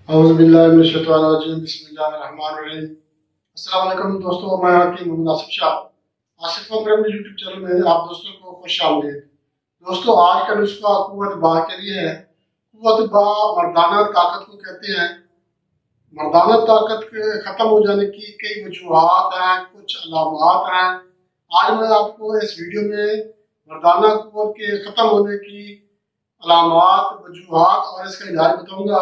औज़ुबिल्लाहिमिनश्शैतानिर्रजीम बिस्मिल्लाहिर्रहमानिर्रहीम। अस्सलाम वालेकुम दोस्तों, मैं हकीम मोहम्मद आसिफ शाह आसिफ प्रेमी यूट्यूब चैनल में आप दोस्तों को खुशामदीद। दोस्तों, आज का नुस्खा कुव्वत बा के लिए है। कुव्वत बा मर्दाना ताकत को कहते हैं। मर्दाना ताकत के ख़त्म हो जाने की कई वजूहात हैं, कुछ अलामात हैं। आज मैं आपको इस वीडियो में मर्दाना कुव्वत के ख़त्म होने की अलामात, वजूहात और इसका इलाज बताऊंगा।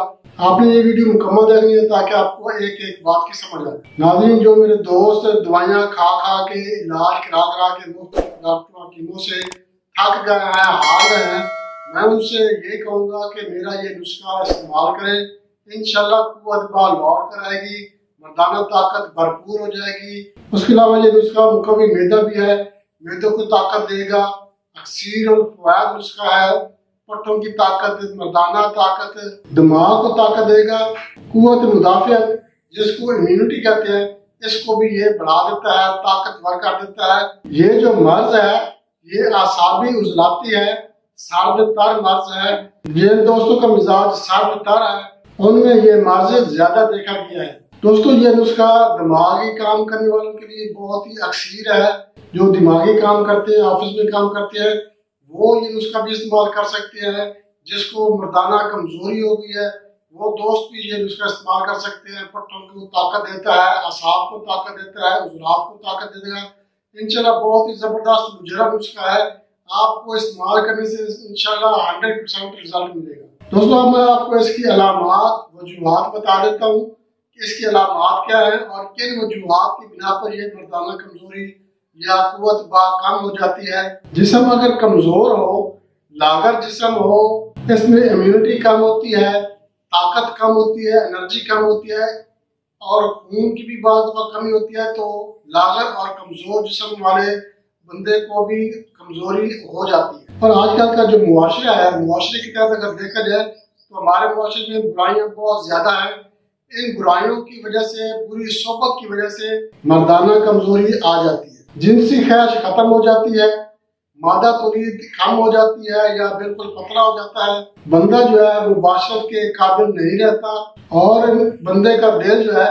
आपने ये वीडियो मुकम्मल देखनी है ताकि आपको एक एक बात की समझ आए। नाज़रीन, जो मेरे दोस्त दवाइयाँ खा खा के, इलाज करा करा के मुफ्त डॉक्टरों हकीमों से थक गए हैं, हार गए हैं, मैं उनसे ये कहूँगा कि मेरा ये नुस्खा इस्तेमाल करें। इंशाल्लाह कुव्वत बा लौट कर आएगी, मर्दाना ताकत भरपूर हो जाएगी। उसके अलावा ये नुस्खा मुकम्मल मैदा भी है, मैदे को ताकत देगा। अक्सीर और फवायद नुस्खा है। पट्टों की ताकत, मर्दाना ताकत, दिमाग को ताकत देगा। कुव्वत मुदाफ़ियत, जिसको इम्यूनिटी कहते हैं, इसको भी ये बढ़ा देता है, ताकतवर कर देता है। ये जो मर्ज है ये आसाबी उजलाती है, सर्द तर मर्ज है। जिन दोस्तों का मिजाज सर्द तर है उनमें ये मर्ज ज्यादा देखा गया है। दोस्तों, ये नुस्खा दिमागी काम करने वालों के लिए बहुत ही अक्सीर है। जो दिमागी काम करते हैं, ऑफिस में काम करते हैं, वो ये नुस्खा भी इस्तेमाल कर सकते हैं। जिसको मर्दाना कमजोरी हो गई है वो दोस्त भी ये नुस्खा इस्तेमाल कर सकते हैं। पट्टों को ताकत देता है, असाब को ताकत देता है, उजरात को ताकत दे देगा। इंशाल्लाह बहुत ही जबरदस्त मुजरब नुस्खा है। आपको इस्तेमाल करने से इंशाल्लाह 100% रिजल्ट मिलेगा। दोस्तों, अब मैं आपको इसकी अलामात, वजूहात बता देता हूँ कि इसकी अलामात क्या है और किन वजूहात की बिना पर यह मर्दाना कमजोरी या कुव्वत बा कम हो जाती है। जिस्म अगर कमजोर हो, लागर जिस्म हो, इसमें इम्यूनिटी कम होती है, ताकत कम होती है, एनर्जी कम होती है और खून की भी बात कमी होती है, तो लागर और कमजोर जिस्म वाले बंदे को भी कमजोरी हो जाती है। और आजकल का जो मुआशरा है, मुआशरे की तरफ अगर देखा जाए तो हमारे मुआशरे में बुराइयां बहुत ज्यादा है। इन बुराइयों की वजह से, बुरी सोबत की वजह से मर्दाना कमजोरी आ जाती है। जिनसी ख्वाहिश खत्म हो जाती है, मादा तौलीद कम हो जाती है या बिल्कुल पतला हो जाता है। बंदा जो है वो बाशत के काबिल नहीं रहता और बंदे का दिल जो है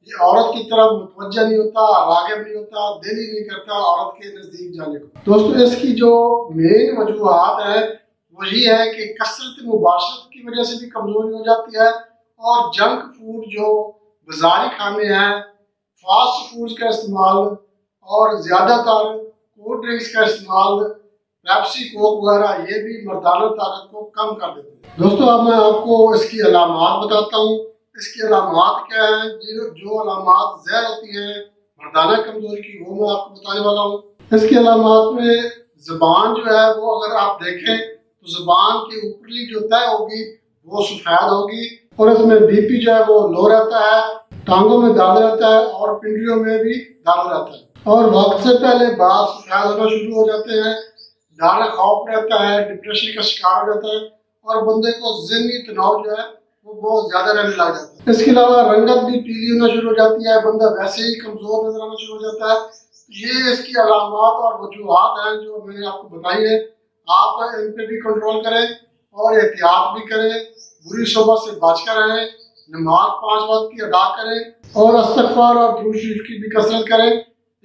ये औरत की तरफ मुतवज्जा नहीं होता, राग़िब नहीं होता, दिल ही नहीं करता औरत के नजदीक जाने को। दोस्तों, इसकी जो मेन वजूहात है वो ये है कि कसरत मुबाशरत की वजह से भी कमजोरी हो जाती है और जंक फूड, जो बाजारी खाने हैं, फास्ट फूड का इस्तेमाल और ज्यादातर कोल्ड ड्रिंक्स का इस्तेमाल, पेप्सी कोक वगैरह, ये भी मर्दाना ताकत को कम कर देते हैं। दोस्तों, अब मैं आपको इसकी अलामात बताता हूँ। इसकी अलामात क्या है, जो अलामात ज़ाहिर होती है मर्दाना कमजोरी की, वो मैं आपको बताने वाला हूँ। इसकी अलामात में जुबान जो है वो अगर आप देखें तो जुबान की ऊपरली जो तय होगी वो सफेद होगी और इसमें बीपी जो है वो लो रहता है, टांगों में दर्द रहता है और पिंडलियों में भी दर्द रहता है और वक्त से पहले बाल सफेद होना शुरू हो जाते हैं। डर खौफ रहता है, डिप्रेशन का शिकार हो जाता है और बंदे को ज़हनी तनाव जो है वो बहुत ज्यादा रहने लग जाता है। इसके अलावा रंगत भी पीली होना शुरू हो जाती है, बंदा वैसे ही कमजोर नजर आना शुरू हो जाता है। ये इसकी अलामात और वजूहात हैं जो मैंने आपको बताई है। आप इन पे भी कंट्रोल करें और एहतियात भी करें, बुरी सोबत से बच कर रहें, नमाज 5 वक्त की अदा करें और इस्तिग़फ़ार और दुरूद शरीफ की भी कसरत करें।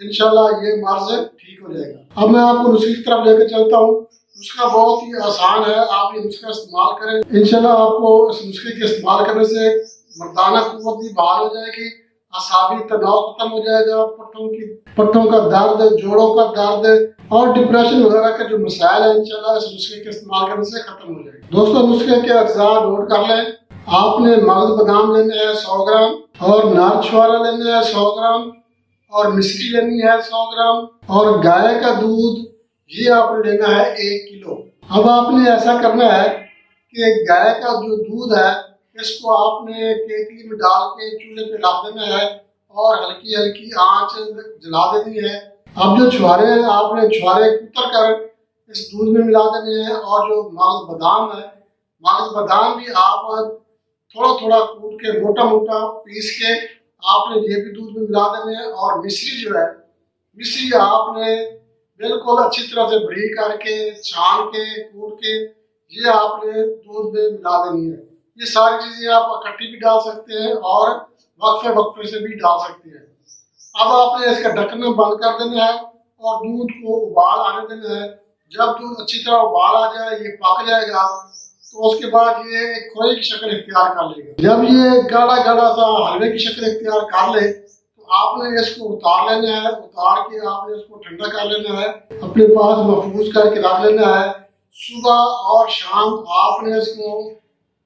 इंशाल्लाह ये मर्ज ठीक हो जाएगा। अब मैं आपको नुस्खे की तरफ लेकर चलता हूँ। नुस्खा बहुत ही आसान है, आप ये नुस्खा इस्तेमाल करें। इंशाल्लाह आपको इस नुस्खे के इस्तेमाल करने से मर्दाना कुव्वत भी बहाल हो जाएगी, असाबी तनाव खत्म हो जाएगा, पट्टों का दर्द, जोड़ों का दर्द और डिप्रेशन वगैरह का जो मसाइल है इंशाल्लाह इस नुस्खे के इस्तेमाल करने से खत्म हो जाएगा। दोस्तों, नुस्खे के अज्जा नोट कर लें। आपने मगज बादाम लेने हैं 100 ग्राम और नार छुआरा लेने हैं 100 ग्राम और मिश्री लेनी है 100 ग्राम और गाय का दूध ये आपने लेना है 1 किलो। अब आपने ऐसा करना है कि गाय का जो दूध है इसको आपने केतली में डाल के चूल्हे पे रख देना है और हल्की हल्की आंच जला देनी है। अब जो छुआरे हैं आपने छुआरे कुतर कर इस दूध में मिला देने हैं और जो मगज बादाम है, मगज बादाम भी आप थोड़ा थोड़ा कूट के मोटा मोटा पीस के आपने ये भी दूध में मिला देने हैं और मिश्री जो है, मिश्री आपने बिल्कुल अच्छी तरह से बरीक करके, छान के, कूट के ये आपने दूध में मिला देनी है। ये सारी चीजें आप इकट्ठी भी डाल सकते हैं और वक्फे वक्फे से भी डाल सकते हैं। अब आपने इसका ढक्कन बंद कर देना है और दूध को उबाल आने देना है। जब दूध अच्छी तरह उबाल आ जाए, ये पक जाएगा, तो उसके बाद ये एक खोए की शक्ल इख्तियार कर लेगा। जब ये गाढ़ा गाढ़ा सा हलवे की शक्ल इख्तियार कर ले तो आपने इसको उतार लेना है। उतार के आपने इसको ठंडा कर लेना है, अपने पास महफूज करके रख लेना है। सुबह और शाम आपने इसको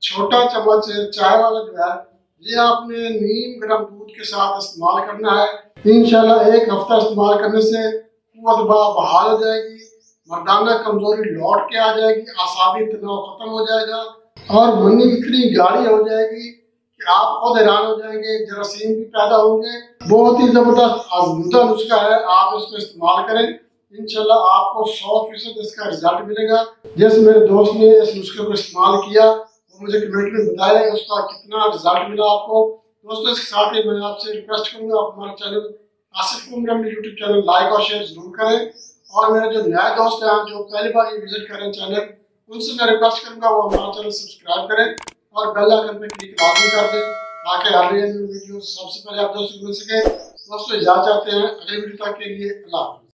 छोटा चम्मच चाय वाला जो है ये आपने नीम गर्म दूध के साथ इस्तेमाल करना है। इंशाल्लाह एक हफ्ता इस्तेमाल करने से कुव्वत बहाल हो जाएगी, मर्दाना कमजोरी लौट के आ जाएगी, आसाबी तनाव खत्म हो जाएगा और मनी इतनी गाढ़ी हो जाएगी कि आप खुद हैरान हो जाएंगे, जरासीम भी पैदा होंगे। बहुत ही जबरदस्त आजमूदा नुस्खा है, आप इसको इस्तेमाल करें, इंशाल्लाह आपको 100% इसका रिजल्ट मिलेगा। जिस मेरे दोस्त ने इस नुस्खे को इस्तेमाल किया वो मुझे कमेंट में बताया उसका कितना रिजल्ट मिला आपको। दोस्तों इसके साथ ही मैं आपसे रिक्वेस्ट करूंगा, आप हमारे channel Asif Umar YouTube channel like और शेयर जरूर करें। और मेरे जो नए दोस्त हैं जो पहली बार ये विजिट करें चैनल, उनसे मैं रिक्वेस्ट करूंगा वो हमारा चैनल सब्सक्राइब करें और बेल आइकन पे क्लिक लाजमी कर दें ताकि हर वीडियो सबसे पहले आप दोस्तों को मिल सके। दोस्तों इजाजत चाहते हैं, अगली वीडियो तक के लिए अल्लाह हाफ़िज़।